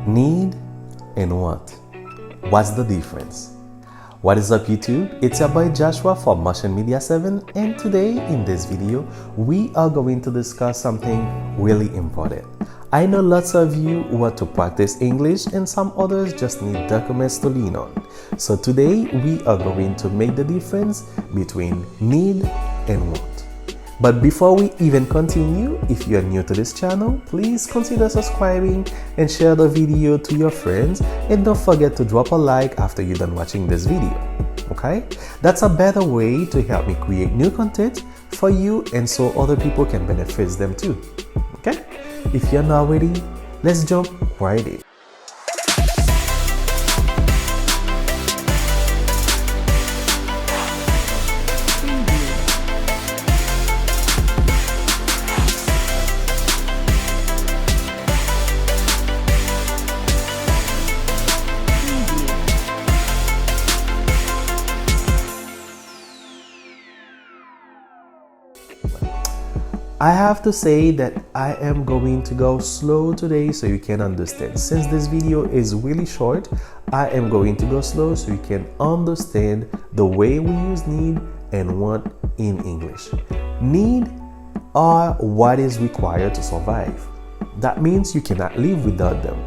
Need and want. What's the difference? What is up, YouTube? It's your boy Joshua from Motion Media 7, and today in this video we are going to discuss something really important. I know lots of you want to practice English and some others just need documents to lean on. So today we are going to make the difference between need and want. But before we even continue, if you are new to this channel, please consider subscribing and share the video to your friends, and don't forget to drop a like after you're done watching this video. Okay? That's a better way to help me create new content for you and so other people can benefit them too. Okay? If you're not ready, let's jump right in. I have to say that I am going to go slow today so you can understand. Since this video is really short, I am going to go slow so you can understand the way we use need and want in English. Need are what is required to survive. That means you cannot live without them,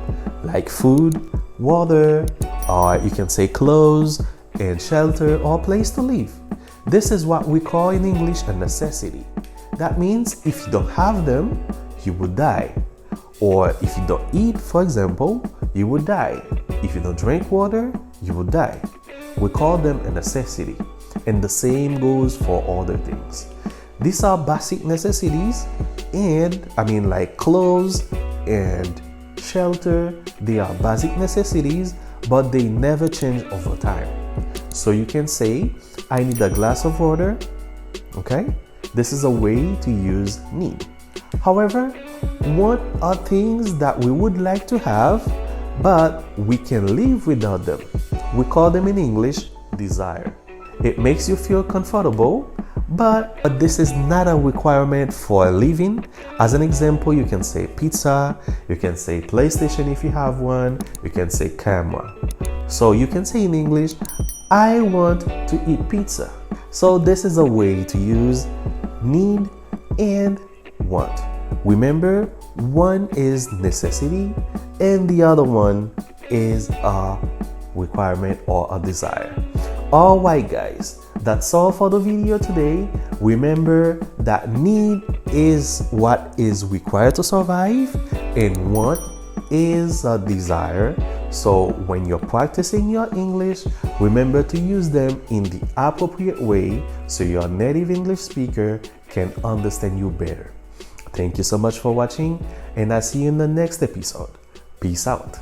like food, water, or you can say clothes and shelter or place to live. This is what we call in English a necessity. That means if you don't have them, you would die. Or if you don't eat, for example, you would die. If you don't drink water, you would die. We call them a necessity. And the same goes for other things. These are basic necessities, and like clothes and shelter, they are basic necessities, but they never change over time. So you can say, I need a glass of water, okay? This is a way to use need. However, want are things that we would like to have, but we can live without them. We call them in English desire. It makes you feel comfortable, but this is not a requirement for living. As an example, you can say pizza, you can say PlayStation if you have one, you can say camera. So you can say in English, I want to eat pizza. So this is a way to use need and want. Remember, one is necessity and the other one is a requirement or a desire. Alright guys, that's all for the video today. Remember that need is what is required to survive and want is a desire. So when you're practicing your English, remember to use them in the appropriate way so your native English speaker can understand you better. Thank you so much for watching, and I'll see you in the next episode. Peace out.